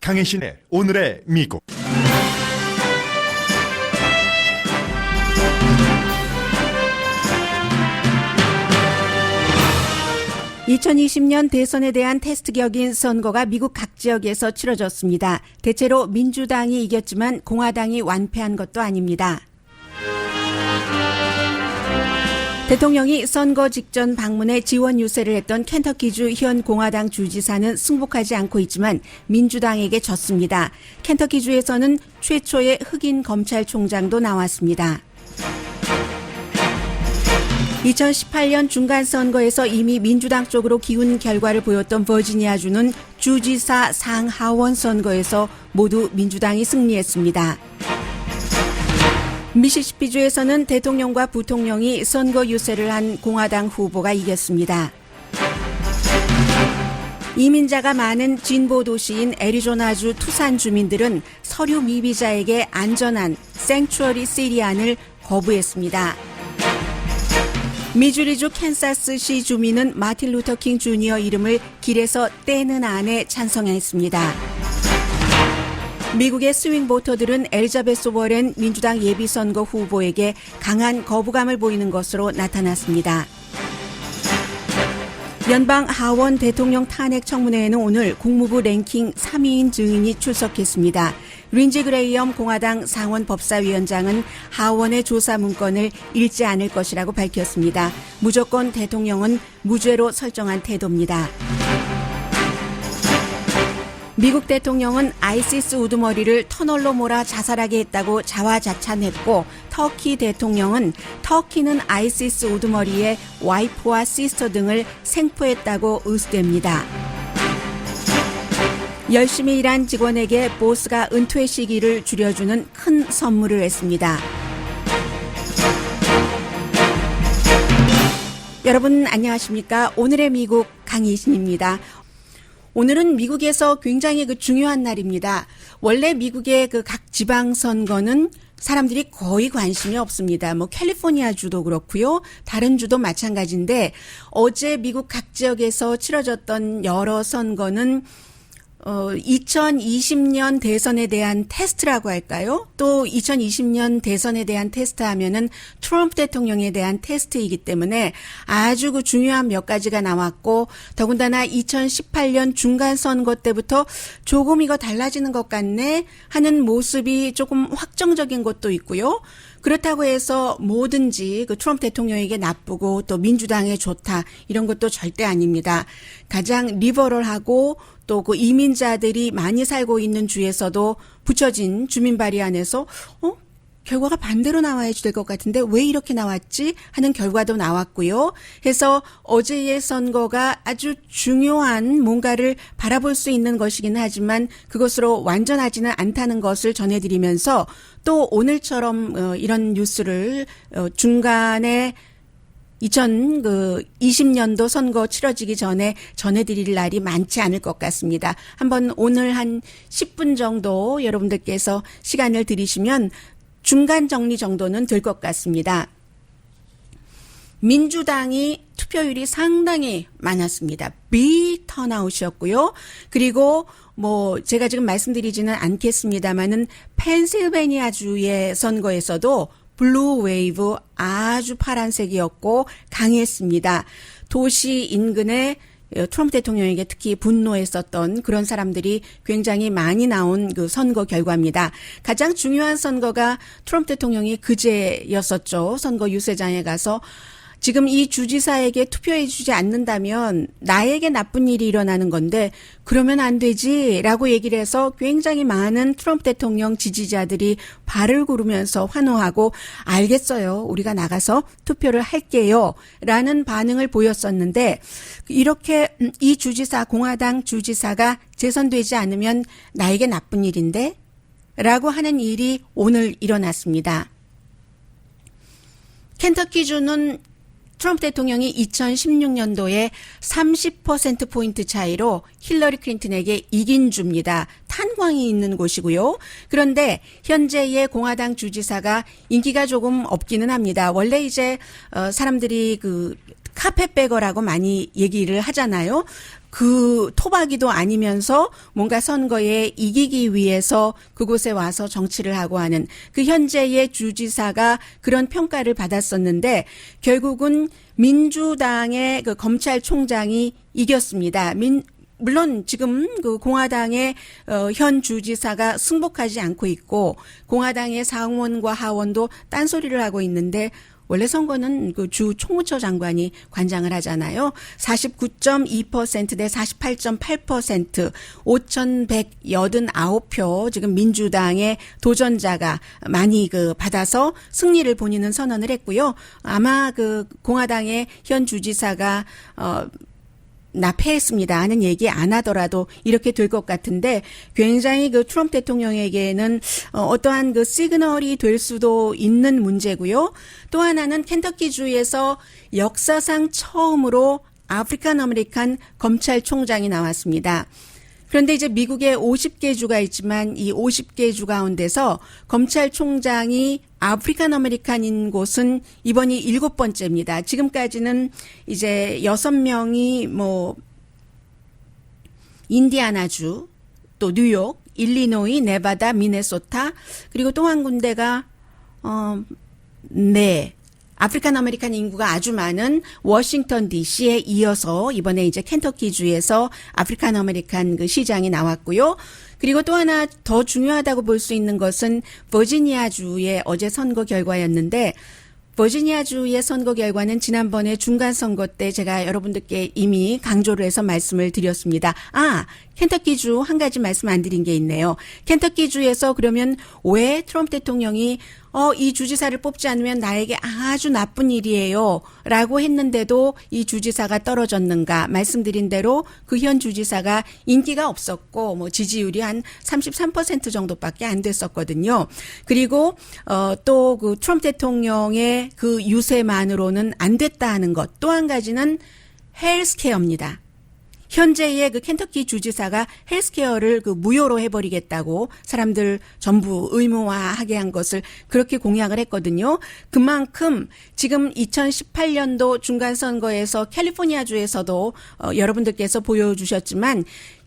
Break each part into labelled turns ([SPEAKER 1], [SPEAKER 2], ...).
[SPEAKER 1] 강혜신의 오늘의 미국.
[SPEAKER 2] 2020년 대선에 대한 테스트 격인 선거가 미국 각 지역에서 치러졌습니다. 대체로 민주당이 이겼지만 공화당이 완패한 것도 아닙니다. 대통령이 선거 직전 방문에 지원 유세를 했던 켄터키주 현 공화당 주지사는 승복하지 않고 있지만 민주당에게 졌습니다. 켄터키주에서는 최초의 흑인 검찰총장도 나왔습니다. 2018년 중간선거에서 이미 민주당 쪽으로 기운 결과를 보였던 버지니아주는 주지사 상하원 선거에서 모두 민주당이 승리했습니다. 미시시피주에서는 대통령과 부통령이 선거 유세를 한 공화당 후보가 이겼습니다. 이민자가 많은 진보 도시인 애리조나주 투산 주민들은 서류 미비자에게 안전한 생츄어리 시리안을 거부했습니다. 미주리주 캔사스시 주민은 마틴 루터 킹 주니어 이름을 길에서 떼는 안에 찬성했습니다. 미국의 스윙 보터들은 엘리자베스 워렌 민주당 예비선거 후보에게 강한 거부감을 보이는 것으로 나타났습니다. 연방 하원 대통령 탄핵 청문회에는 오늘 국무부 랭킹 3위인 증인이 출석했습니다. 린지 그레이엄 공화당 상원 법사위원장은 하원의 조사 문건을 읽지 않을 것이라고 밝혔습니다. 무조건 대통령은 무죄로 설정한 태도입니다. 미국 대통령은 아이시스 우두머리를 터널로 몰아 자살하게 했다고 자화자찬했고 터키 대통령은 터키는 아이시스 우두머리의 와이프와 시스터 등을 생포했다고 의수됩니다. 열심히 일한 직원에게 보스가 은퇴 시기를 줄여주는 큰 선물을 했습니다. 여러분 안녕하십니까? 오늘의 미국 강희신입니다. 오늘은 미국에서 굉장히 중요한 날입니다. 원래 미국의 각 지방 선거는 사람들이 거의 관심이 없습니다. 캘리포니아 주도 그렇고요. 다른 주도 마찬가지인데 어제 미국 각 지역에서 치러졌던 여러 선거는 2020년 대선에 대한 테스트라고 할까요? 또 2020년 대선에 대한 테스트 하면은 트럼프 대통령에 대한 테스트이기 때문에 아주 중요한 몇 가지가 나왔고 더군다나 2018년 중간선거 때부터 조금 이거 달라지는 것 같네 하는 모습이 조금 확정적인 것도 있고요. 그렇다고 해서 뭐든지 트럼프 대통령에게 나쁘고 또 민주당에 좋다 이런 것도 절대 아닙니다. 가장 리버럴하고 또 이민자들이 많이 살고 있는 주에서도 붙여진 주민 발의안에서 결과가 반대로 나와야 될 것 같은데 왜 이렇게 나왔지 하는 결과도 나왔고요. 해서 어제의 선거가 아주 중요한 뭔가를 바라볼 수 있는 것이긴 하지만 그것으로 완전하지는 않다는 것을 전해드리면서 또 오늘처럼 이런 뉴스를 중간에 2020년도 선거 치러지기 전에 전해드릴 날이 많지 않을 것 같습니다. 한번 오늘 한 10분 정도 여러분들께서 시간을 들이시면 중간 정리 정도는 될 것 같습니다. 민주당이 투표율이 상당히 많았습니다. 비턴아웃이었고요. 그리고 제가 지금 말씀드리지는 않겠습니다만은 펜실베니아주의 선거에서도 블루 웨이브 아주 파란색이었고 강했습니다. 도시 인근에 트럼프 대통령에게 특히 분노했었던 그런 사람들이 굉장히 많이 나온 선거 결과입니다. 가장 중요한 선거가 트럼프 대통령이 그제였었죠. 선거 유세장에 가서 지금 이 주지사에게 투표해 주지 않는다면 나에게 나쁜 일이 일어나는 건데 그러면 안 되지라고 얘기를 해서 굉장히 많은 트럼프 대통령 지지자들이 발을 구르면서 환호하고 알겠어요. 우리가 나가서 투표를 할게요. 라는 반응을 보였었는데 이렇게 이 주지사 공화당 주지사가 재선되지 않으면 나에게 나쁜 일인데 라고 하는 일이 오늘 일어났습니다. 켄터키주는 트럼프 대통령이 2016년도에 30%포인트 차이로 힐러리 클린턴에게 이긴 주입니다. 탄광이 있는 곳이고요. 그런데 현재의 공화당 주지사가 인기가 조금 없기는 합니다. 원래 이제 사람들이 카펫베거라고 많이 얘기를 하잖아요. 그 토박이도 아니면서 뭔가 선거에 이기기 위해서 그곳에 와서 정치를 하고 하는 그 현재의 주지사가 그런 평가를 받았었는데 결국은 민주당의 그 검찰총장이 이겼습니다. 물론 지금 그 공화당의 현 주지사가 승복하지 않고 있고 공화당의 상원과 하원도 딴소리를 하고 있는데 원래 선거는 그 주 총무처 장관이 관장을 하잖아요. 49.2% 대 48.8%, 5,189표 지금 민주당의 도전자가 많이 그 받아서 승리를 본인은 선언을 했고요. 아마 그 공화당의 현 주지사가 나 패했습니다 하는 얘기 안 하더라도 이렇게 될 것 같은데 굉장히 그 트럼프 대통령에게는 어떠한 그 시그널이 될 수도 있는 문제고요. 또 하나는 켄터키주에서 역사상 처음으로 아프리칸 아메리칸 검찰총장이 나왔습니다. 그런데 이제 미국에 50개 주가 있지만 이 50개 주 가운데서 검찰총장이 아프리칸 아메리칸인 곳은 이번이 7번째입니다. 지금까지는 이제 6명이 뭐 인디아나주, 또 뉴욕, 일리노이, 네바다, 미네소타, 그리고 또 한 군데가 아프리칸 아메리칸 인구가 아주 많은 워싱턴 DC에 이어서 이번에 이제 켄터키주에서 아프리칸 아메리칸 그 시장이 나왔고요. 그리고 또 하나 더 중요하다고 볼 수 있는 것은 버지니아주의 어제 선거 결과였는데 버지니아주의 선거 결과는 지난번에 중간선거 때 제가 여러분들께 이미 강조를 해서 말씀을 드렸습니다. 켄터키주 한 가지 말씀 안 드린 게 있네요. 켄터키주에서 그러면 왜 트럼프 대통령이 이 주지사를 뽑지 않으면 나에게 아주 나쁜 일이에요 라고 했는데도 이 주지사가 떨어졌는가 말씀드린 대로 그 현 주지사가 인기가 없었고 뭐 지지율이 한 33% 정도밖에 안 됐었거든요. 그리고 또 그 트럼프 대통령의 그 유세만으로는 안 됐다 하는 것 또 한 가지는 헬스케어입니다. 현재의 그 켄터키 주지사가 헬스케어를 그 무료로 해버리겠다고 사람들 전부 의무화하게 한 것을 그렇게 공약을 했거든요. 그만큼 지금 2018년도 중간선거에서 캘리포니아주에서도 여러분들께서 보여주셨지만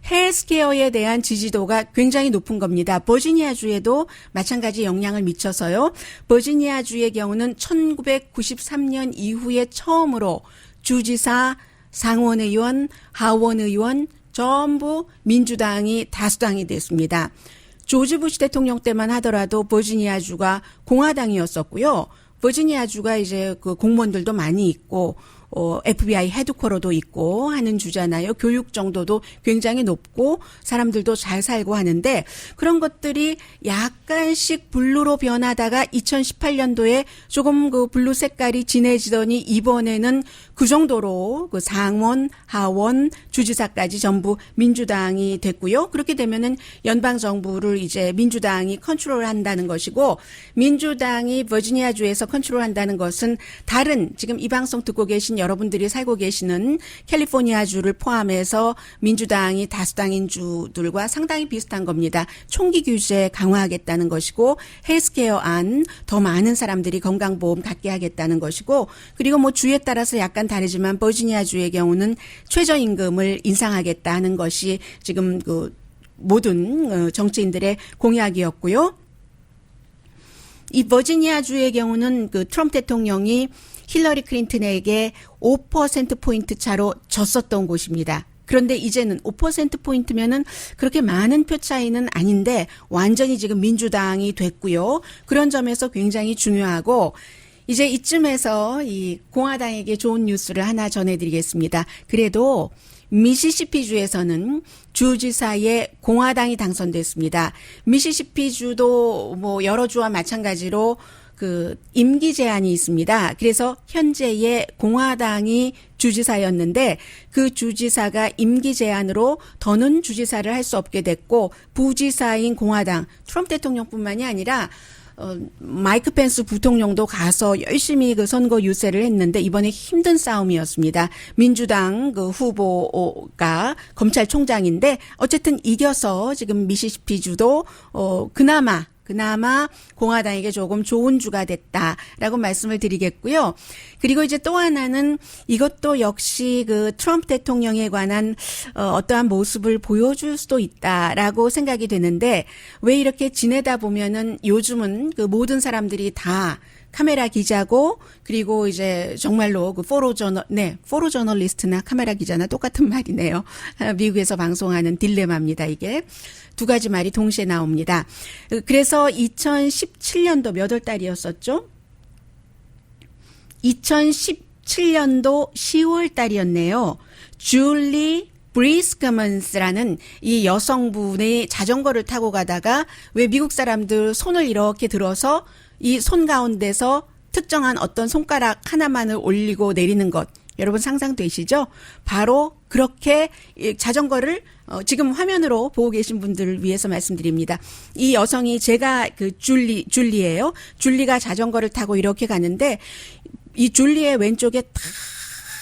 [SPEAKER 2] 헬스케어에 대한 지지도가 굉장히 높은 겁니다. 버지니아주에도 마찬가지 영향을 미쳐서요. 버지니아주의 경우는 1993년 이후에 처음으로 주지사 상원의원, 하원의원 전부 민주당이 다수당이 됐습니다. 조지 부시 대통령 때만 하더라도 버지니아주가 공화당이었었고요. 버지니아주가 이제 그 공무원들도 많이 있고 FBI 헤드쿼터도 있고 하는 주잖아요. 교육 정도도 굉장히 높고 사람들도 잘 살고 하는데 그런 것들이 약간씩 블루로 변하다가 2018년도에 조금 그 블루 색깔이 진해지더니 이번에는 그 정도로 그 상원, 하원, 주지사까지 전부 민주당이 됐고요. 그렇게 되면은 연방 정부를 이제 민주당이 컨트롤한다는 것이고 민주당이 버지니아주에서 컨트롤한다는 것은 다른 지금 이 방송 듣고 계신 여러분들이 살고 계시는 캘리포니아주를 포함해서 민주당이 다수당인 주들과 상당히 비슷한 겁니다. 총기 규제 강화하겠다는 것이고 헬스케어 안 더 많은 사람들이 건강보험 갖게 하겠다는 것이고 그리고 뭐 주에 따라서 약간 다르지만 버지니아주의 경우는 최저임금을 인상하겠다는 것이 지금 그 모든 정치인들의 공약이었고요. 이 버지니아주의 경우는 그 트럼프 대통령이 힐러리 클린턴에게 5%포인트 차로 졌었던 곳입니다. 그런데 이제는 5%포인트면은 그렇게 많은 표 차이는 아닌데 완전히 지금 민주당이 됐고요. 그런 점에서 굉장히 중요하고 이제 이쯤에서 이 공화당에게 좋은 뉴스를 하나 전해드리겠습니다. 그래도 미시시피주에서는 주지사의 공화당이 당선됐습니다. 미시시피주도 뭐 여러 주와 마찬가지로 그 임기 제한이 있습니다. 그래서 현재의 공화당이 주지사였는데 그 주지사가 임기 제한으로 더는 주지사를 할 수 없게 됐고 부지사인 공화당 트럼프 대통령뿐만이 아니라 마이크 펜스 부통령도 가서 열심히 그 선거 유세를 했는데 이번에 힘든 싸움이었습니다. 민주당 그 후보가 검찰총장인데 어쨌든 이겨서 지금 미시시피주도 그나마 그나마 공화당에게 조금 좋은 주가 됐다라고 말씀을 드리겠고요. 그리고 이제 또 하나는 이것도 역시 그 트럼프 대통령에 관한 어떠한 모습을 보여줄 수도 있다라고 생각이 되는데 왜 이렇게 지내다 보면은 요즘은 그 모든 사람들이 다 카메라 기자고 그리고 이제 정말로 그 포로 저널리스트나 카메라 기자나 똑같은 말이네요. 미국에서 방송하는 딜레마입니다. 이게 두 가지 말이 동시에 나옵니다. 그래서 2017년도 몇 월 달이었었죠? 2017년도 10월 달이었네요. 줄리 브리스커먼스라는 이 여성분이 자전거를 타고 가다가 왜 미국 사람들 손을 이렇게 들어서 이 손 가운데서 특정한 어떤 손가락 하나만을 올리고 내리는 것 여러분 상상되시죠? 바로 그렇게 자전거를 지금 화면으로 보고 계신 분들을 위해서 말씀드립니다. 이 여성이 제가 그 줄리예요. 줄리가 자전거를 타고 이렇게 가는데 이 줄리의 왼쪽에 탁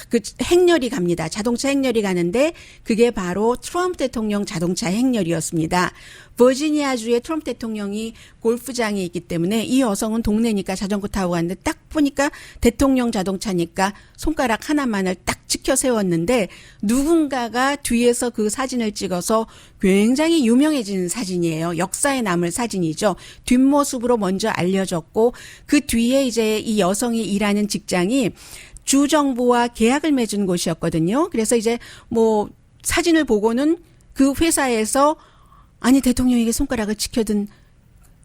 [SPEAKER 2] 그 행렬이 갑니다. 자동차 행렬이 가는데 그게 바로 트럼프 대통령 자동차 행렬이었습니다. 버지니아주의 트럼프 대통령이 골프장에 있기 때문에 이 여성은 동네니까 자전거 타고 갔는데 딱 보니까 대통령 자동차니까 손가락 하나만을 딱 지켜 세웠는데 누군가가 뒤에서 그 사진을 찍어서 굉장히 유명해진 사진이에요. 역사에 남을 사진이죠. 뒷모습으로 먼저 알려졌고 그 뒤에 이제 이 여성이 일하는 직장이 주정부와 계약을 맺은 곳이었거든요. 그래서 이제 뭐 사진을 보고는 그 회사에서 아니 대통령에게 손가락을 지켜든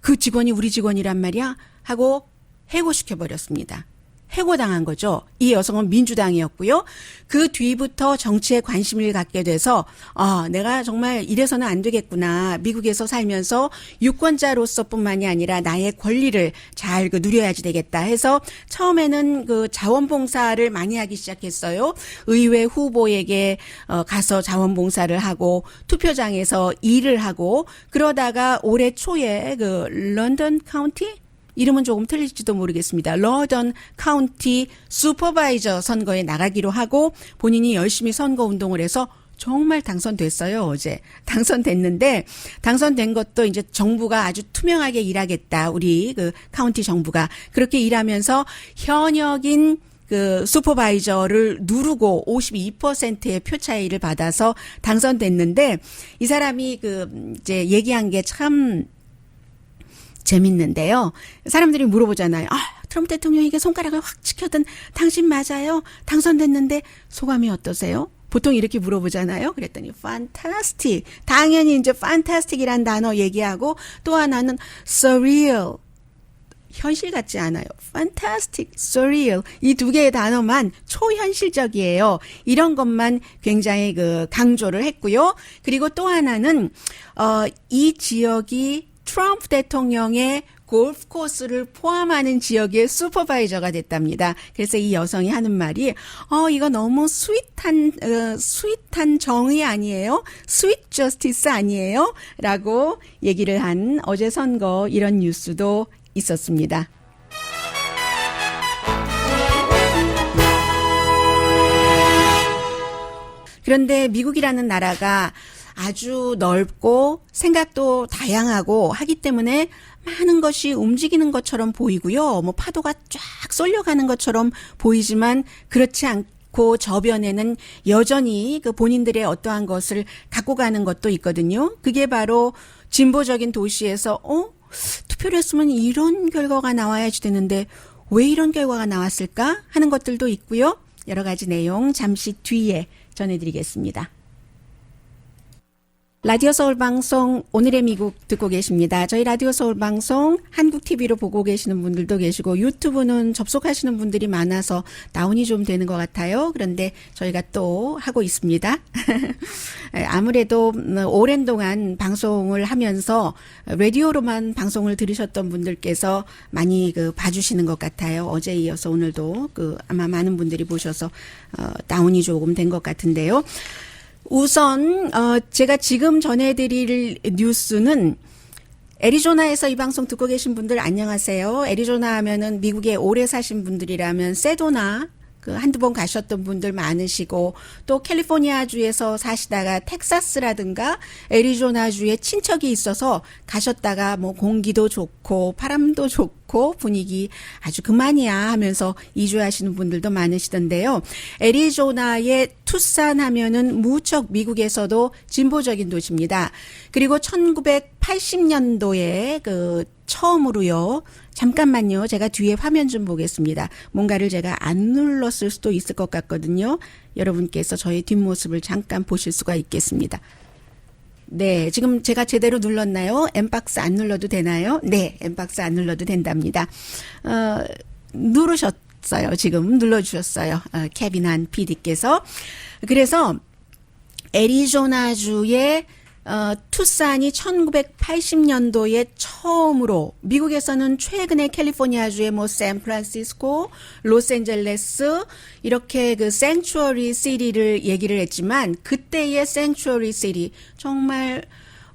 [SPEAKER 2] 그 직원이 우리 직원이란 말이야 하고 해고시켜버렸습니다. 해고당한 거죠. 이 여성은 민주당이었고요. 그 뒤부터 정치에 관심을 갖게 돼서 내가 정말 이래서는 안 되겠구나. 미국에서 살면서 유권자로서뿐만이 아니라 나의 권리를 잘 누려야지 되겠다 해서 처음에는 그 자원봉사를 많이 하기 시작했어요. 의회 후보에게 가서 자원봉사를 하고 투표장에서 일을 하고 그러다가 올해 초에 그 런던 카운티 이름은 조금 틀릴지도 모르겠습니다. 런던 카운티 슈퍼바이저 선거에 나가기로 하고 본인이 열심히 선거 운동을 해서 정말 당선됐어요, 어제. 당선됐는데, 당선된 것도 이제 정부가 아주 투명하게 일하겠다, 우리 그 카운티 정부가. 그렇게 일하면서 현역인 그 슈퍼바이저를 누르고 52%의 표 차이를 받아서 당선됐는데, 이 사람이 이제 얘기한 게참 재밌는데요. 사람들이 물어보잖아요. 트럼프 대통령에게 손가락을 확 지켜든 당신 맞아요? 당선됐는데 소감이 어떠세요? 보통 이렇게 물어보잖아요. 그랬더니 fantastic. 당연히 이제 fantastic이란 단어 얘기하고 또 하나는 surreal. 현실 같지 않아요. fantastic, surreal. 이 두 개의 단어만 초현실적이에요. 이런 것만 굉장히 강조를 했고요. 그리고 또 하나는 이 지역이 트럼프 대통령의 골프 코스를 포함하는 지역의 슈퍼바이저가 됐답니다. 그래서 이 여성이 하는 말이 이거 너무 스윗한 정의 아니에요? 스윗 저스티스 아니에요? 라고 얘기를 한 어제 선거 이런 뉴스도 있었습니다. 그런데 미국이라는 나라가 아주 넓고 생각도 다양하고 하기 때문에 많은 것이 움직이는 것처럼 보이고요. 뭐 파도가 쫙 쏠려가는 것처럼 보이지만 그렇지 않고 저변에는 여전히 그 본인들의 어떠한 것을 갖고 가는 것도 있거든요. 그게 바로 진보적인 도시에서 투표를 했으면 이런 결과가 나와야지 되는데 왜 이런 결과가 나왔을까 하는 것들도 있고요. 여러 가지 내용 잠시 뒤에 전해드리겠습니다. 라디오 서울 방송 오늘의 미국 듣고 계십니다. 저희 라디오 서울 방송 한국 TV로 보고 계시는 분들도 계시고 유튜브는 접속하시는 분들이 많아서 다운이 좀 되는 것 같아요. 그런데 저희가 또 하고 있습니다. 아무래도 오랜 동안 방송을 하면서 라디오로만 방송을 들으셨던 분들께서 많이 봐주시는 것 같아요. 어제 이어서 오늘도 아마 많은 분들이 보셔서 다운이 조금 된 것 같은데요. 우선 제가 지금 전해드릴 뉴스는 애리조나에서 이 방송 듣고 계신 분들 안녕하세요. 애리조나 하면은 미국에 오래 사신 분들이라면 세도나 그 한두 번 가셨던 분들 많으시고 또 캘리포니아주에서 사시다가 텍사스라든가 애리조나주에 친척이 있어서 가셨다가 뭐 공기도 좋고 바람도 좋고 분위기 아주 그만이야 하면서 이주하시는 분들도 많으시던데요. 애리조나의 투싼 하면은 무척 미국에서도 진보적인 도시입니다. 그리고 1980년도에 그 처음으로요. 잠깐만요. 제가 뒤에 화면 좀 보겠습니다. 뭔가를 제가 안 눌렀을 수도 있을 것 같거든요. 여러분께서 저의 뒷모습을 잠깐 보실 수가 있겠습니다. 네, 지금 제가 제대로 눌렀나요? M박스 안 눌러도 되나요? 네, M박스 안 눌러도 된답니다. 누르셨어요. 지금 눌러주셨어요. 케빈한 PD께서. 그래서 애리조나주의 투싼이 1980년도에 처음으로 미국에서는 최근에 캘리포니아주의 뭐 샌프란시스코, 로스앤젤레스 이렇게 그 생츄어리 시티를 얘기를 했지만 그때의 생츄어리 시티 정말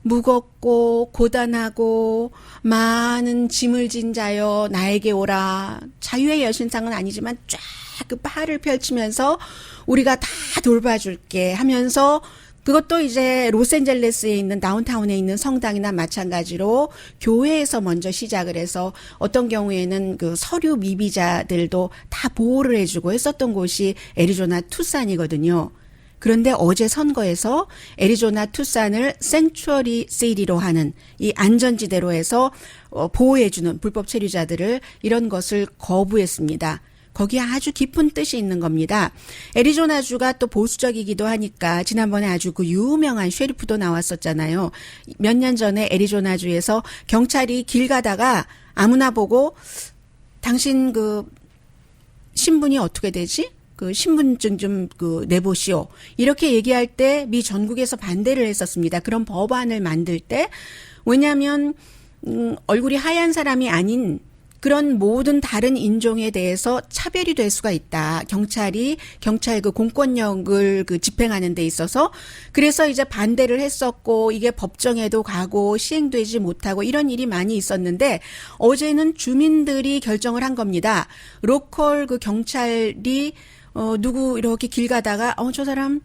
[SPEAKER 2] 무겁고 고단하고 많은 짐을 진 자여 나에게 오라. 자유의 여신상은 아니지만 쫙 그 팔을 펼치면서 우리가 다 돌봐줄게 하면서 그것도 이제 로스앤젤레스에 있는 다운타운에 있는 성당이나 마찬가지로 교회에서 먼저 시작을 해서 어떤 경우에는 그 서류 미비자들도 다 보호를 해주고 했었던 곳이 애리조나 투싼이거든요. 그런데 어제 선거에서 애리조나 투싼을 생츄어리 시티로 하는 이 안전지대로 해서 보호해주는 불법 체류자들을 이런 것을 거부했습니다. 거기에 아주 깊은 뜻이 있는 겁니다. 애리조나주가 또 보수적이기도 하니까 지난번에 아주 그 유명한 셰리프도 나왔었잖아요. 몇 년 전에 애리조나주에서 경찰이 길 가다가 아무나 보고 당신 그 신분이 어떻게 되지? 그 신분증 좀 그 내보시오. 이렇게 얘기할 때 미 전국에서 반대를 했었습니다. 그런 법안을 만들 때 왜냐하면 얼굴이 하얀 사람이 아닌 그런 모든 다른 인종에 대해서 차별이 될 수가 있다. 경찰 그 공권력을 그 집행하는 데 있어서 그래서 이제 반대를 했었고 이게 법정에도 가고 시행되지 못하고 이런 일이 많이 있었는데 어제는 주민들이 결정을 한 겁니다. 로컬 그 경찰이 누구 이렇게 길 가다가 저 사람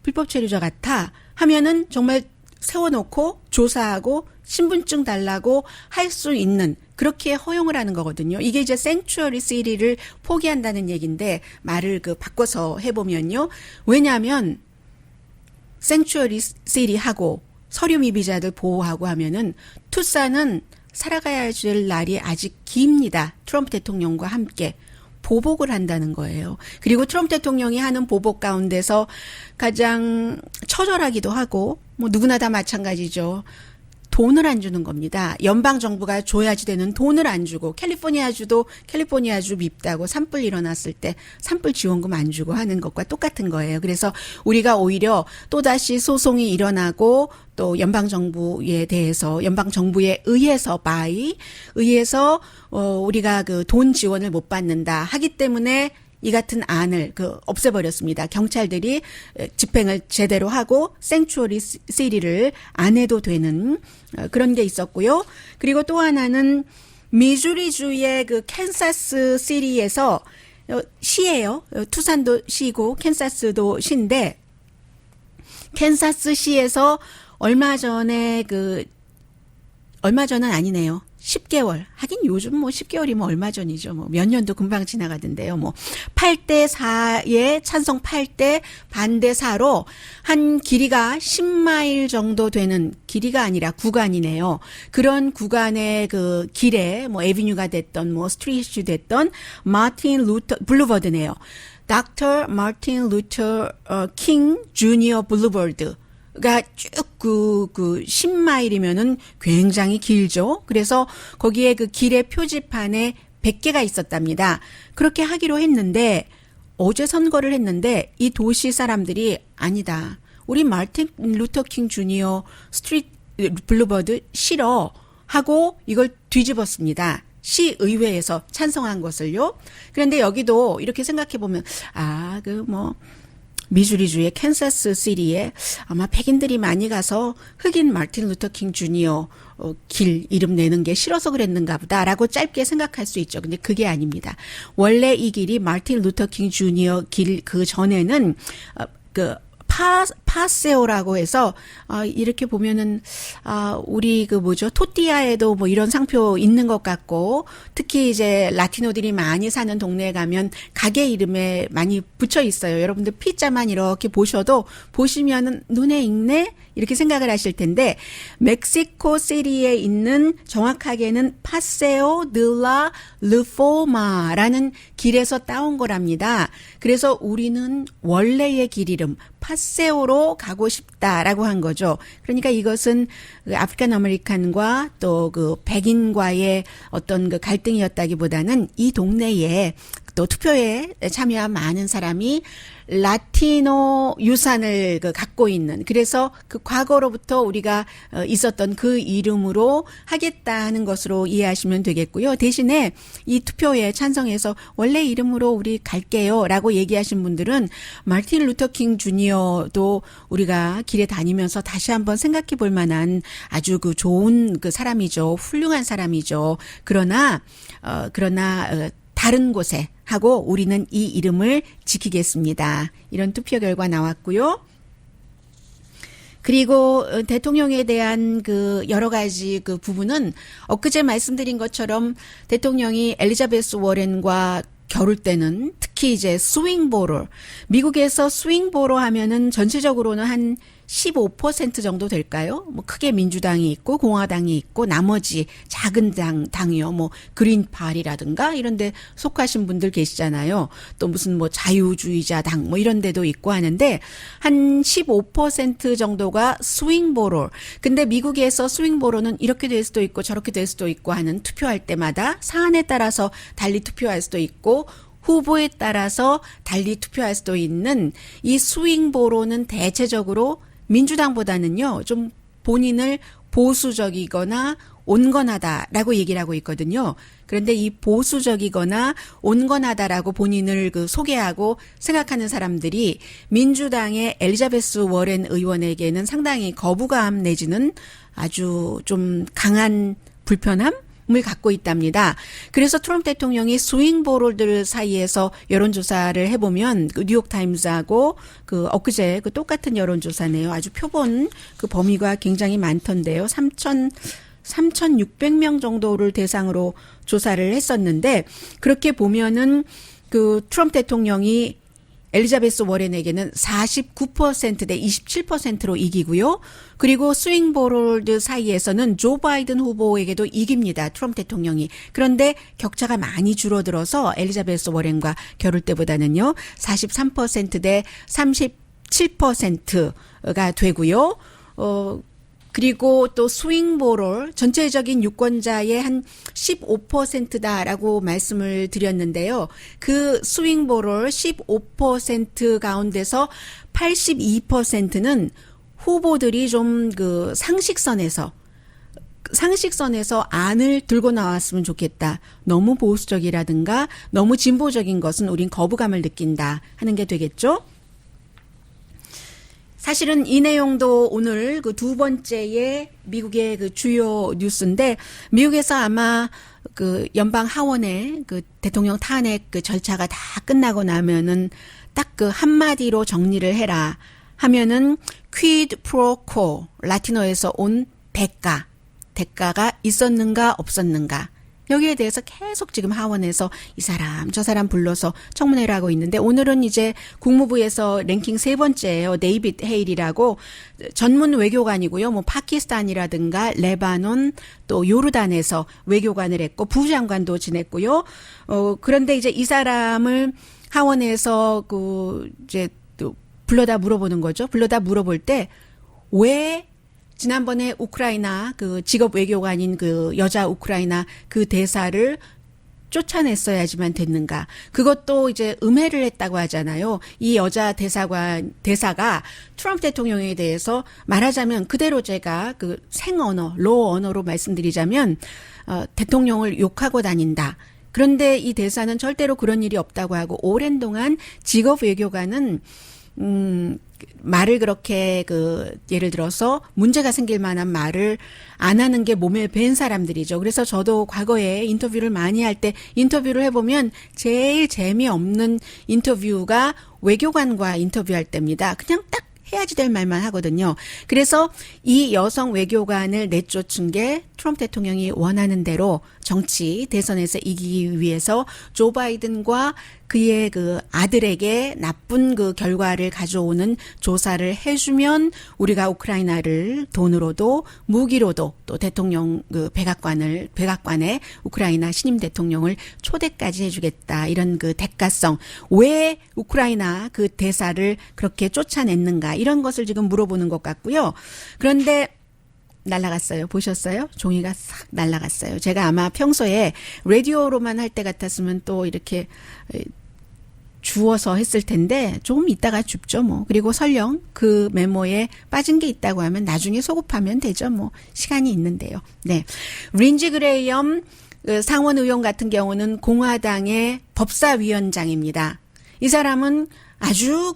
[SPEAKER 2] 불법 체류자 같아 하면은 정말 세워놓고 조사하고 신분증 달라고 할 수 있는 그렇게 허용을 하는 거거든요. 이게 이제 생츄어리 시티를 포기한다는 얘기인데 말을 그 바꿔서 해보면요. 왜냐하면 생츄어리 시티하고 서류 미비자들 보호하고 하면은 투싼은 살아가야 될 날이 아직 깁니다. 트럼프 대통령과 함께. 보복을 한다는 거예요. 그리고 트럼프 대통령이 하는 보복 가운데서 가장 처절하기도 하고 뭐 누구나 다 마찬가지죠. 돈을 안 주는 겁니다. 연방정부가 줘야지 되는 돈을 안 주고 캘리포니아주도 캘리포니아주 밉다고 산불 일어났을 때 산불 지원금 안 주고 하는 것과 똑같은 거예요. 그래서 우리가 오히려 또다시 소송이 일어나고 또 연방정부에 대해서 연방정부에 의해서 의해서 우리가 그 돈 지원을 못 받는다 하기 때문에 이 같은 안을 없애버렸습니다. 경찰들이 집행을 제대로 하고 생츄어리 시티를 안 해도 되는 그런 게 있었고요. 그리고 또 하나는 미주리주의 그 캔사스 시티에서 시예요. 투산도 시고 캔사스도 시인데 캔사스 시에서 얼마 전은 아니네요. 10개월. 하긴 요즘 뭐 10개월이 뭐 얼마 전이죠. 뭐 몇 년도 금방 지나가던데요. 뭐 8대 4에 찬성 8대 반대 4로 한 길이가 10마일 정도 되는 길이가 아니라 구간이네요. 그런 구간의 그 길에 뭐 에비뉴가 됐던 뭐 스트리트이 됐던 마틴 루터 블루버드네요. 닥터 마틴 루터 킹 주니어 블루버드. 가 쭉 그 10마일이면은 굉장히 길죠. 그래서 거기에 그 길의 표지판에 100개가 있었답니다. 그렇게 하기로 했는데 어제 선거를 했는데 이 도시 사람들이 아니다. 우리 마틴 루터 킹 주니어 스트리트 블루버드 싫어 하고 이걸 뒤집었습니다. 시의회에서 찬성한 것을요. 그런데 여기도 이렇게 생각해 보면 미주리주의 캔사스 시티에 아마 백인들이 많이 가서 흑인 마틴 루터 킹 주니어 길 이름 내는 게 싫어서 그랬는가 보다라고 짧게 생각할 수 있죠. 근데 그게 아닙니다. 원래 이 길이 마틴 루터 킹 주니어 길 그 전에는 파세오라고 해서 이렇게 보면은 우리 토띠아에도 뭐 이런 상표 있는 것 같고, 특히 이제 라티노들이 많이 사는 동네에 가면 가게 이름에 많이 붙여 있어요. 여러분들 P자만 이렇게 보시면은 눈에 익네 이렇게 생각을 하실 텐데, 멕시코 시티에 있는 정확하게는 파세오 드라 르포마라는 길에서 따온 거랍니다. 그래서 우리는 원래의 길 이름 파세오로 가고 싶다라고 한 거죠. 그러니까 이것은 아프리칸 아메리칸과 또 백인과의 어떤 갈등이었다기보다는 이 동네에 또 투표에 참여한 많은 사람이 라티노 유산을 갖고 있는, 그래서 그 과거로부터 우리가 있었던 그 이름으로 하겠다는 것으로 이해하시면 되겠고요. 대신에 이 투표에 찬성해서 원래 이름으로 우리 갈게요 라고 얘기하신 분들은 마틴 루터 킹 주니어도 우리가 길에 다니면서 다시 한번 생각해 볼 만한 아주 좋은 사람이죠. 훌륭한 사람이죠. 그러나 다른 곳에 하고 우리는 이 이름을 지키겠습니다. 이런 투표 결과 나왔고요. 그리고 대통령에 대한 여러 가지 부분은 엊그제 말씀드린 것처럼 대통령이 엘리자베스 워렌과 겨룰 때는 특히 이제 스윙보로, 미국에서 스윙보로 하면은 전체적으로는 한 15% 정도 될까요? 뭐 크게 민주당이 있고 공화당이 있고 나머지 작은 당이요. 뭐 그린파리라든가 이런 데 속하신 분들 계시잖아요. 또 무슨 뭐 자유주의자 당 뭐 이런 데도 있고 하는데 한 15% 정도가 스윙보로. 근데 미국에서 스윙보로는 이렇게 될 수도 있고 저렇게 될 수도 있고 하는, 투표할 때마다 사안에 따라서 달리 투표할 수도 있고 후보에 따라서 달리 투표할 수도 있는 이 스윙보로는 대체적으로 민주당보다는요, 좀 본인을 보수적이거나 온건하다라고 얘기를 하고 있거든요. 그런데 이 보수적이거나 온건하다라고 본인을 소개하고 생각하는 사람들이 민주당의 엘리자베스 워렌 의원에게는 상당히 거부감 내지는 아주 좀 강한 불편함? 을 갖고 있답니다. 그래서 트럼프 대통령이 스윙보로들 사이에서 여론조사를 해보면 뉴욕타임즈하고 엊그제 똑같은 여론조사네요. 아주 표본 범위가 굉장히 많던데요. 3,600명 정도를 대상으로 조사를 했었는데, 그렇게 보면은 트럼프 대통령이 엘리자베스 워렌에게는 49% 대 27%로 이기고요. 그리고 스윙보로들 사이에서는 조 바이든 후보에게도 이깁니다. 트럼프 대통령이. 그런데 격차가 많이 줄어들어서 엘리자베스 워렌과 겨룰 때보다는요. 43% 대 37%가 되고요. 그리고 또 스윙보롤 전체적인 유권자의 한 15%다라고 말씀을 드렸는데요. 그 스윙보롤 15% 가운데서 82%는 후보들이 좀 상식선에서 안을 들고 나왔으면 좋겠다. 너무 보수적이라든가 너무 진보적인 것은 우린 거부감을 느낀다 하는 게 되겠죠. 사실은 이 내용도 오늘 두 번째의 미국의 주요 뉴스인데, 미국에서 아마 연방 하원의 대통령 탄핵 절차가 다 끝나고 나면은 딱 한마디로 정리를 해라 하면은 quid pro quo, 라틴어에서 온 대가가 있었는가 없었는가. 여기에 대해서 계속 지금 하원에서 이 사람 저 사람 불러서 청문회를 하고 있는데, 오늘은 이제 국무부에서 랭킹 3번째예요. 데이빗 헤일이라고 전문 외교관이고요. 뭐 파키스탄이라든가 레바논 또 요르단에서 외교관을 했고 부장관도 지냈고요. 그런데 이제 이 사람을 하원에서 이제 또 불러다 물어보는 거죠. 불러다 물어볼 때 왜 지난번에 우크라이나 직업 외교관인 여자 우크라이나 대사를 쫓아냈어야지만 됐는가. 그것도 이제 음해를 했다고 하잖아요. 이 여자 대사가 트럼프 대통령에 대해서 말하자면 그대로 제가 생언어, 로어 언어로 말씀드리자면 대통령을 욕하고 다닌다. 그런데 이 대사는 절대로 그런 일이 없다고 하고, 오랜 동안 직업 외교관은 말을 그렇게 예를 들어서 문제가 생길 만한 말을 안 하는 게 몸에 밴 사람들이죠. 그래서 저도 과거에 인터뷰를 많이 할 때 인터뷰를 해보면 제일 재미없는 인터뷰가 외교관과 인터뷰할 때입니다. 그냥 딱 해야지 될 말만 하거든요. 그래서 이 여성 외교관을 내쫓은 게 트럼프 대통령이 원하는 대로 정치 대선에서 이기기 위해서 조 바이든과 그의 아들에게 나쁜 결과를 가져오는 조사를 해주면 우리가 우크라이나를 돈으로도 무기로도 또 대통령 백악관에 우크라이나 신임 대통령을 초대까지 해주겠다. 이런 대가성. 왜 우크라이나 대사를 그렇게 쫓아냈는가. 이런 것을 지금 물어보는 것 같고요. 그런데 날라갔어요. 보셨어요? 종이가 싹 날라갔어요. 제가 아마 평소에 라디오로만 할 때 같았으면 또 이렇게 주워서 했을 텐데 조금 있다가 줍죠 뭐. 그리고 설령 그 메모에 빠진 게 있다고 하면 나중에 소급하면 되죠 뭐. 시간이 있는데요. 네, 린지 그레이엄 상원 의원 같은 경우는 공화당의 법사위원장입니다. 이 사람은 아주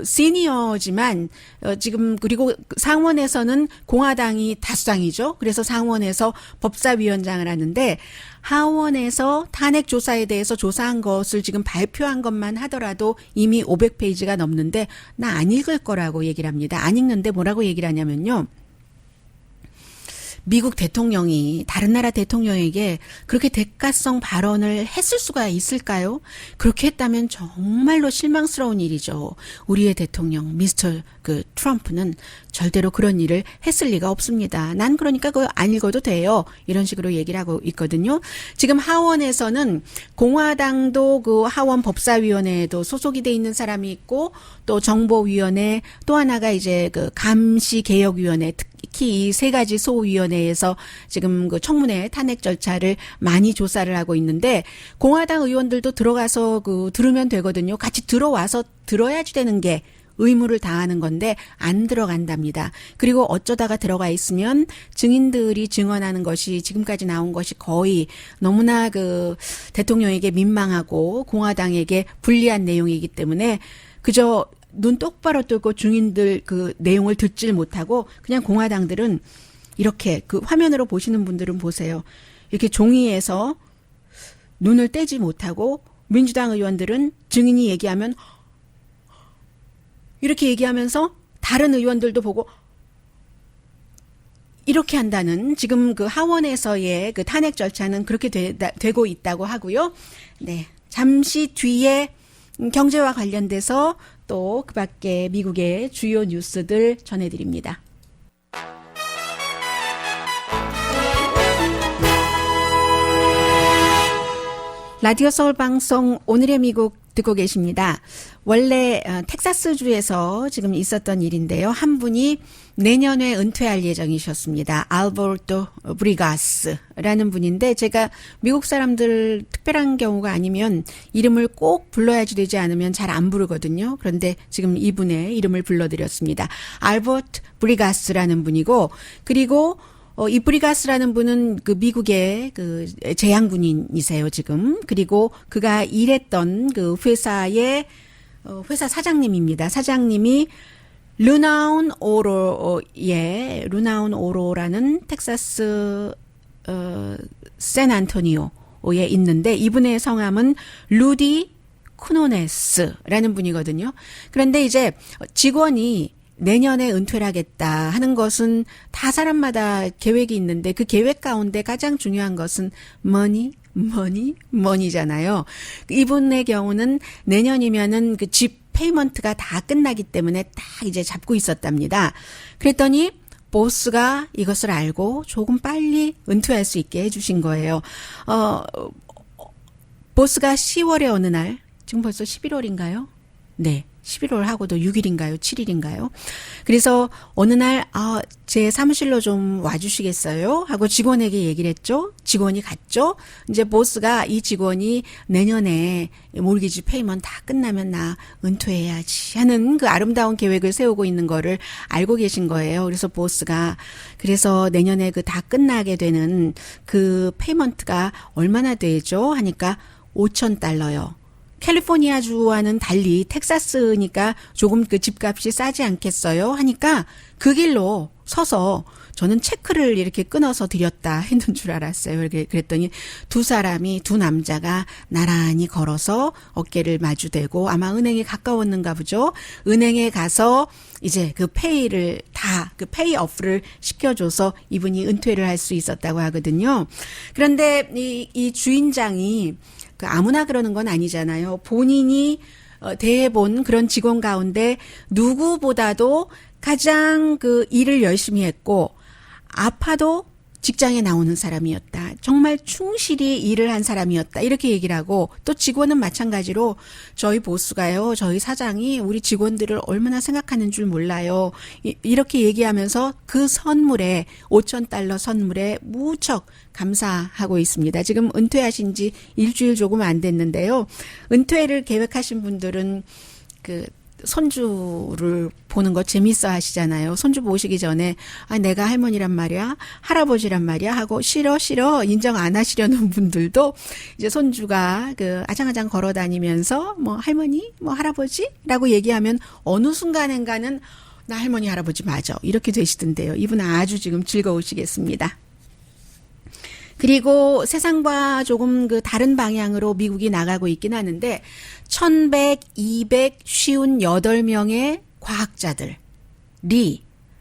[SPEAKER 2] 시니어지만, 지금, 그리고 상원에서는 공화당이 다수당이죠. 그래서 상원에서 법사위원장을 하는데, 하원에서 탄핵 조사에 대해서 조사한 것을 지금 발표한 것만 하더라도 이미 500페이지가 넘는데, 나 안 읽을 거라고 얘기를 합니다. 안 읽는데 뭐라고 얘기를 하냐면요. 미국 대통령이 다른 나라 대통령에게 그렇게 대가성 발언을 했을 수가 있을까요? 그렇게 했다면 정말로 실망스러운 일이죠. 우리의 대통령 미스터 트럼프는 절대로 그런 일을 했을 리가 없습니다. 난 그러니까 그거 안 읽어도 돼요. 이런 식으로 얘기를 하고 있거든요. 지금 하원에서는 공화당도 하원 법사위원회에도 소속이 돼 있는 사람이 있고 또 정보위원회 또 하나가 이제 감시개혁위원회 특히 이 세 가지 소위원회에서 지금 청문회 탄핵 절차를 많이 조사를 하고 있는데 공화당 의원들도 들어가서 들으면 되거든요. 같이 들어와서 들어야지 되는 게 의무를 다하는 건데 안 들어간답니다. 그리고 어쩌다가 들어가 있으면 증인들이 증언하는 것이 지금까지 나온 것이 거의 너무나 대통령에게 민망하고 공화당에게 불리한 내용이기 때문에 그저 눈 똑바로 뜨고 증인들 내용을 듣질 못하고 그냥 공화당들은 이렇게 화면으로 보시는 분들은 보세요. 이렇게 종이에서 눈을 떼지 못하고 민주당 의원들은 증인이 얘기하면 이렇게 얘기하면서 다른 의원들도 보고 이렇게 한다는 지금 하원에서의 탄핵 절차는 그렇게 되고 있다고 하고요. 네. 잠시 뒤에 경제와 관련돼서 또 그 밖에 미국의 주요 뉴스들 전해드립니다. 라디오 서울 방송 오늘의 미국 듣고 계십니다. 원래 텍사스주에서 지금 있었던 일인데요. 한 분이 내년에 은퇴할 예정이셨습니다. 알버토 브리가스라는 분인데 제가 미국 사람들 특별한 경우가 아니면 이름을 꼭 불러야지 되지 않으면 잘 안 부르거든요. 그런데 지금 이분의 이름을 불러드렸습니다. 알버토 브리가스라는 분이고 그리고 이 브리가스라는 분은 미국의 재향군인이세요, 지금. 그리고 그가 일했던 회사의, 회사 사장님입니다. 사장님이 르나운 오로라는 텍사스, 샌안토니오에 있는데 이분의 성함은 루디 쿠노네스라는 분이거든요. 그런데 이제 직원이 내년에 은퇴를 하겠다 하는 것은 다 사람마다 계획이 있는데 그 계획 가운데 가장 중요한 것은 머니잖아요. 이분의 경우는 내년이면은 집 페이먼트가 다 끝나기 때문에 딱 이제 잡고 있었답니다. 그랬더니 보스가 이것을 알고 조금 빨리 은퇴할 수 있게 해주신 거예요. 보스가 10월의 어느 날, 지금 벌써 11월인가요? 네. 11월 하고도 6일인가요? 7일인가요? 그래서 어느 날 제 사무실로 좀 와주시겠어요? 하고 직원에게 얘기를 했죠. 직원이 갔죠. 이제 보스가 이 직원이 내년에 몰기지 페이먼트 다 끝나면 나 은퇴해야지 하는 아름다운 계획을 세우고 있는 거를 알고 계신 거예요. 그래서 보스가 그래서 내년에 다 끝나게 되는 페이먼트가 얼마나 되죠? 하니까 $5,000요. 캘리포니아주와는 달리 텍사스니까 조금 그 집값이 싸지 않겠어요? 하니까 그 길로 서서 저는 체크를 이렇게 끊어서 드렸다 했는 줄 알았어요. 그랬더니 두 남자가 나란히 걸어서 어깨를 마주대고 아마 은행에 가까웠는가 보죠. 은행에 가서 이제 그 페이를 그 페이오프를 시켜줘서 이분이 은퇴를 할 수 있었다고 하거든요. 그런데 이 주인장이 그 아무나 그러는 건 아니잖아요. 본인이 대해본 그런 직원 가운데 누구보다도 가장 그 일을 열심히 했고 아파도 직장에 나오는 사람이었다. 정말 충실히 일을 한 사람이었다. 이렇게 얘기를 하고 또 직원은 마찬가지로 저희 보스가요. 저희 사장이 우리 직원들을 얼마나 생각하는 줄 몰라요. 이렇게 얘기하면서 그 선물에 $5,000 선물에 무척 감사하고 있습니다. 지금 은퇴하신 지 일주일 조금 안 됐는데요. 은퇴를 계획하신 분들은 그 손주를 보는 거 재밌어 하시잖아요. 손주 보시기 전에 내가 할머니란 말이야, 할아버지란 말이야 하고 싫어 인정 안 하시려는 분들도 이제 손주가 그 아장아장 걸어 다니면서 뭐 할머니, 뭐 할아버지라고 얘기하면 어느 순간인가는 나 할머니 할아버지 맞아 이렇게 되시던데요. 이분 아주 지금 즐거우시겠습니다. 그리고 세상과 조금 그 다른 방향으로 미국이 나가고 있긴 하는데 1158명의 과학자들이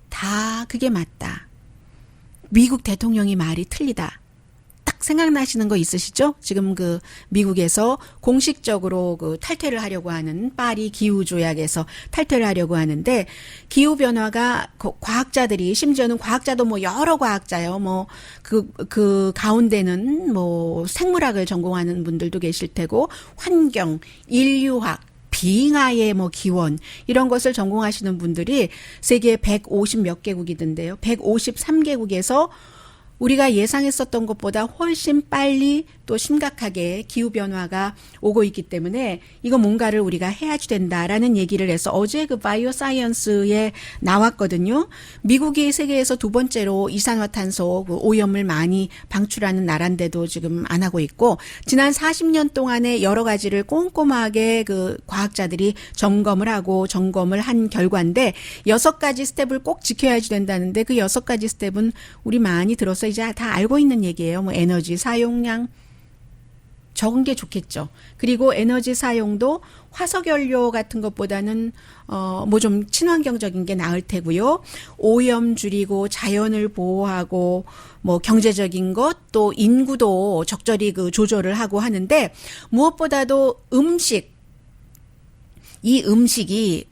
[SPEAKER 2] 다 그게 맞다. 미국 대통령이 말이 틀리다. 딱 생각나시는 거 있으시죠? 지금 그 미국에서 공식적으로 그 탈퇴를 하려고 하는 파리 기후조약에서 탈퇴를 하려고 하는데 기후변화가 과학자들이 심지어는 과학자도 뭐 여러 과학자요. 뭐 그 가운데는 뭐 생물학을 전공하는 분들도 계실 테고 환경, 인류학, 빙하의 뭐 기원 이런 것을 전공하시는 분들이 세계 150 몇 개국이던데요. 153개국에서 우리가 예상했었던 것보다 훨씬 빨리 또 심각하게 기후변화가 오고 있기 때문에 이거 뭔가를 우리가 해야지 된다라는 얘기를 해서 어제 그 바이오 사이언스에 나왔거든요. 미국이 세계에서 두 번째로 이산화탄소 그 오염을 많이 방출하는 나라인데도 지금 안 하고 있고 지난 40년 동안에 여러 가지를 꼼꼼하게 그 과학자들이 점검을 한 결과인데 6가지 스텝을 꼭 지켜야지 된다는데 그 6가지 스텝은 우리 많이 들어서 이제 다 알고 있는 얘기예요. 뭐 에너지 사용량 적은 게 좋겠죠. 그리고 에너지 사용도 화석연료 같은 것보다는 뭐 좀 친환경적인 게 나을 테고요. 오염 줄이고 자연을 보호하고 뭐 경제적인 것 또 인구도 적절히 그 조절을 하고 하는데 무엇보다도 이 음식이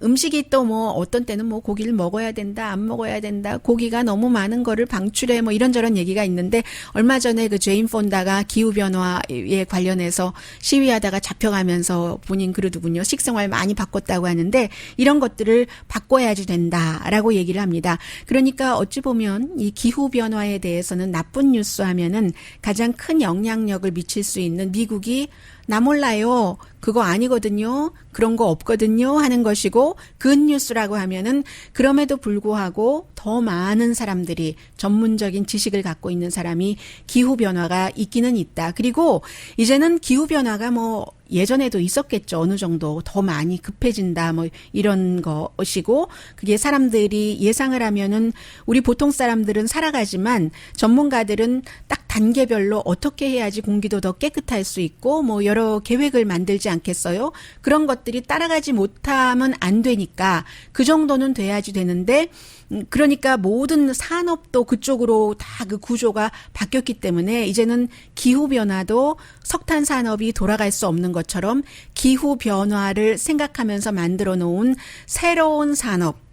[SPEAKER 2] 또 뭐 어떤 때는 뭐 고기를 먹어야 된다, 안 먹어야 된다, 고기가 너무 많은 거를 방출해 뭐 이런저런 얘기가 있는데 얼마 전에 그 제인 폰다가 기후변화에 관련해서 시위하다가 잡혀가면서 본인 그러더군요. 식생활 많이 바꿨다고 하는데 이런 것들을 바꿔야지 된다라고 얘기를 합니다. 그러니까 어찌 보면 이 기후변화에 대해서는 나쁜 뉴스 하면은 가장 큰 영향력을 미칠 수 있는 미국이 나 몰라요. 그거 아니거든요. 그런 거 없거든요. 하는 것이고 굿뉴스라고 하면은 그럼에도 불구하고 더 많은 사람들이 전문적인 지식을 갖고 있는 사람이 기후변화가 있기는 있다. 그리고 이제는 기후변화가 뭐 예전에도 있었겠죠. 어느 정도 더 많이 급해진다. 뭐 이런 것이고 그게 사람들이 예상을 하면은 우리 보통 사람들은 살아가지만 전문가들은 딱 단계별로 어떻게 해야지 공기도 더 깨끗할 수 있고 뭐 여러 계획을 만들지 않겠어요? 그런 것들이 따라가지 못하면 안 되니까 그 정도는 돼야지 되는데 그러니까 모든 산업도 그쪽으로 다 그 구조가 바뀌었기 때문에 이제는 기후변화도 석탄 산업이 돌아갈 수 없는 것처럼 기후변화를 생각하면서 만들어 놓은 새로운 산업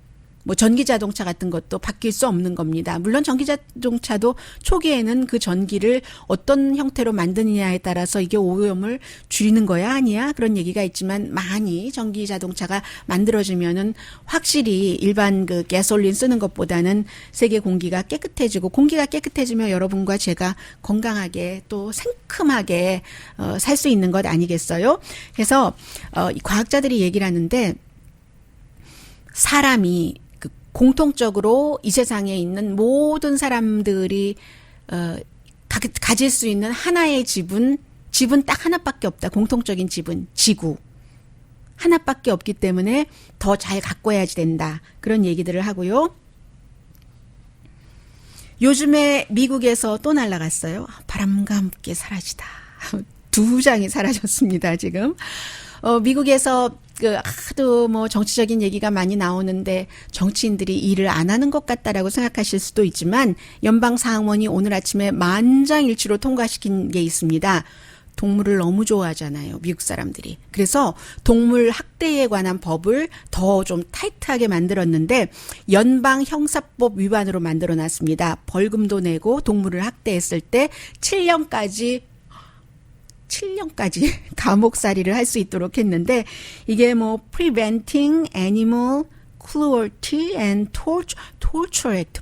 [SPEAKER 2] 뭐 전기자동차 같은 것도 바뀔 수 없는 겁니다. 물론 전기자동차도 초기에는 그 전기를 어떤 형태로 만드느냐에 따라서 이게 오염을 줄이는 거야 아니야 그런 얘기가 있지만 많이 전기자동차가 만들어지면은 확실히 일반 그 가솔린 쓰는 것보다는 세계 공기가 깨끗해지고 공기가 깨끗해지면 여러분과 제가 건강하게 또 상큼하게 살 수 있는 것 아니겠어요? 그래서 과학자들이 얘기를 하는데 사람이 공통적으로 이 세상에 있는 모든 사람들이 가질 수 있는 하나의 집은 딱 하나밖에 없다. 공통적인 집은 지구. 하나밖에 없기 때문에 더 잘 가꿔야지 된다. 그런 얘기들을 하고요. 요즘에 미국에서 또 날아갔어요. 바람과 함께 사라지다. 2장이 사라졌습니다, 지금. 미국에서 하도 뭐 정치적인 얘기가 많이 나오는데 정치인들이 일을 안 하는 것 같다라고 생각하실 수도 있지만 연방상원이 오늘 아침에 만장일치로 통과시킨 게 있습니다. 동물을 너무 좋아하잖아요, 미국 사람들이. 그래서 동물 학대에 관한 법을 더 좀 타이트하게 만들었는데 연방 형사법 위반으로 만들어놨습니다. 벌금도 내고 동물을 학대했을 때 7년까지 감옥살이를 할 수 있도록 했는데 이게 뭐 Preventing Animal Cruelty and Torture Act,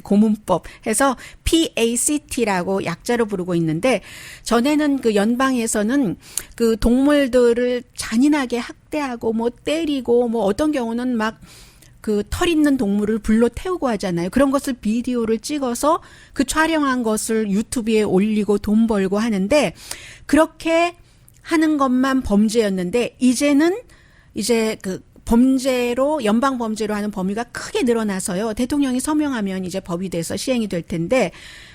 [SPEAKER 2] 고문법 해서 PACT라고 약자로 부르고 있는데 전에는 그 연방에서는 그 동물들을 잔인하게 학대하고 뭐 때리고 뭐 어떤 경우는 막 그 털 있는 동물을 불로 태우고 하잖아요. 그런 것을 비디오를 찍어서 그 촬영한 것을 유튜브에 올리고 돈 벌고 하는데 그렇게 하는 것만 범죄였는데 이제는 이제 그 범죄로 연방 범죄로 하는 범위가 크게 늘어나서요. 대통령이 서명하면 이제 법이 돼서 시행이 될 텐데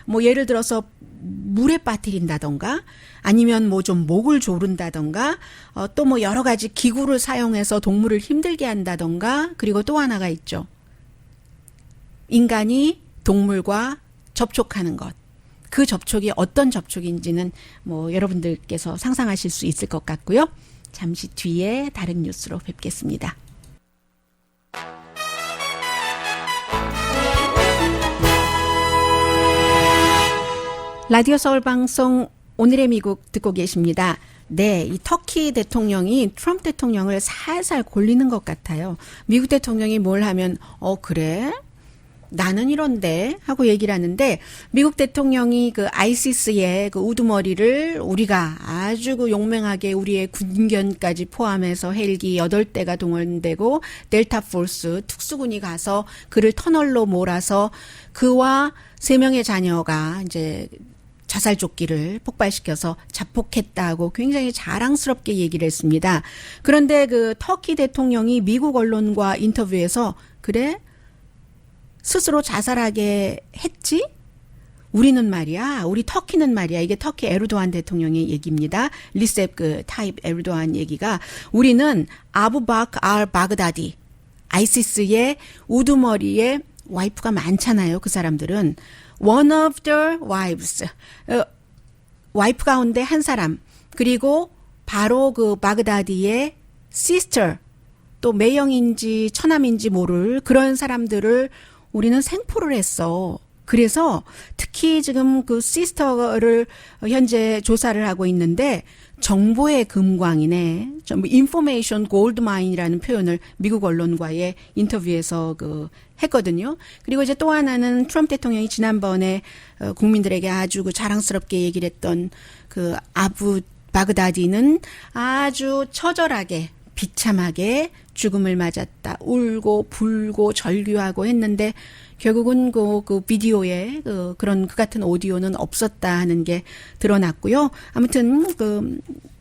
[SPEAKER 2] 뭐 예를 들어서 물에 빠뜨린다던가 아니면 뭐 좀 목을 조른다던가 또 뭐 여러 가지 기구를 사용해서 동물을 힘들게 한다던가 그리고 또 하나가 있죠. 인간이 동물과 접촉하는 것. 그 접촉이 어떤 접촉인지는 뭐 여러분들께서 상상하실 수 있을 것 같고요. 잠시 뒤에 다른 뉴스로 뵙겠습니다. 라디오 서울 방송 오늘의 미국 듣고 계십니다. 네, 이 터키 대통령이 트럼프 대통령을 살살 골리는 것 같아요. 미국 대통령이 뭘 하면 그래? 나는 이런데 하고 얘기를 하는데 미국 대통령이 그 아이시스의 그 우두머리를 우리가 아주 그 용맹하게 우리의 군견까지 포함해서 헬기 8대가 동원되고 델타 포스 특수군이 가서 그를 터널로 몰아서 그와 3명의 자녀가 이제 자살조끼를 폭발시켜서 자폭했다고 굉장히 자랑스럽게 얘기를 했습니다. 그런데 그 터키 대통령이 미국 언론과 인터뷰에서 그래? 스스로 자살하게 했지? 우리는 말이야, 우리 터키는 말이야. 이게 터키 에르도안 대통령의 얘기입니다. 리셉 그 타입 에르도안 얘기가 우리는 아부바크 알 바그다디 아이시스의 우두머리에 와이프가 많잖아요. 그 사람들은 one of the wives 와이프 가운데 한 사람 그리고 바로 그 바그다디의 sister 또 매형인지 처남인지 모를 그런 사람들을 우리는 생포를 했어. 그래서 특히 지금 그 시스터를 현재 조사를 하고 있는데 정보의 금광이네. 인포메이션 골드마인이라는 표현을 미국 언론과의 인터뷰에서 했거든요. 그리고 이제 또 하나는 트럼프 대통령이 지난번에 국민들에게 아주 자랑스럽게 얘기를 했던 그 아부 바그다디는 아주 처절하게 비참하게 죽음을 맞았다. 울고 불고 절규하고 했는데 결국은 그 비디오에 그런 그 같은 오디오는 없었다 하는 게 드러났고요. 아무튼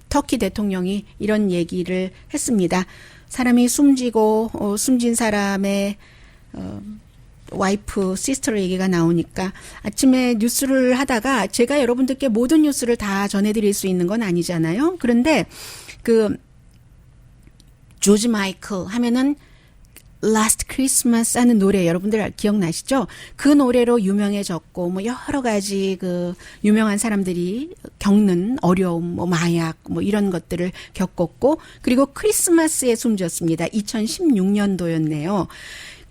[SPEAKER 2] 터키 대통령이 이런 얘기를 했습니다. 사람이 숨지고 숨진 사람의 와이프, 시스터 얘기가 나오니까 아침에 뉴스를 하다가 제가 여러분들께 모든 뉴스를 다 전해드릴 수 있는 건 아니잖아요. 그런데 조지 마이클 하면은 Last Christmas 하는 노래 여러분들 기억나시죠? 그 노래로 유명해졌고 뭐 여러 가지 유명한 사람들이 겪는 어려움, 뭐 마약 뭐 이런 것들을 겪었고 그리고 크리스마스에 숨졌습니다. 2016년도였네요.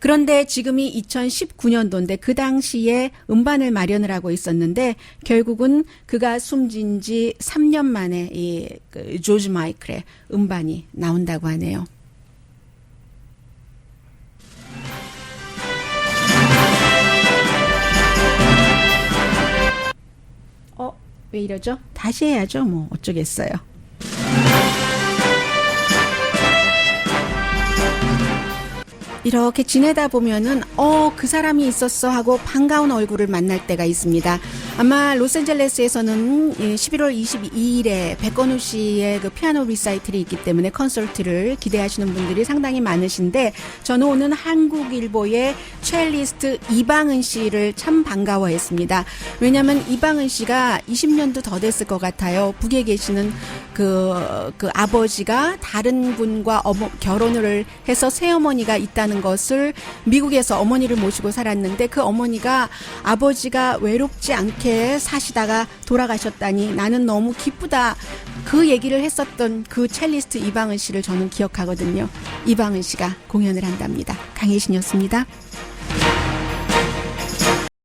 [SPEAKER 2] 그런데 지금이 2019년도인데 그 당시에 음반을 마련을 하고 있었는데 결국은 그가 숨진 지 3년 만에 이 조지 마이클의 음반이 나온다고 하네요. 왜 이러죠? 다시 해야죠. 뭐 어쩌겠어요. 이렇게 지내다 보면은 그 사람이 있었어 하고 반가운 얼굴을 만날 때가 있습니다. 아마 로스앤젤레스에서는 11월 22일에 백건우 씨의 그 피아노 리사이틀이 있기 때문에 콘서트를 기대하시는 분들이 상당히 많으신데 저는 오늘 한국일보의 첼리스트 이방은 씨를 참 반가워했습니다. 왜냐하면 이방은 씨가 20년도 더 됐을 것 같아요. 북에 계시는 그 아버지가 다른 분과 결혼을 해서 새어머니가 있다는 것을 미국에서 어머니를 모시고 살았는데 그 어머니가 아버지가 외롭지 않게 사시다가 돌아가셨다니 나는 너무 기쁘다. 그 얘기를 했었던 그 첼리스트 이방은 씨를 저는 기억하거든요. 이방은 씨가 공연을 한답니다. 강혜신이었습니다.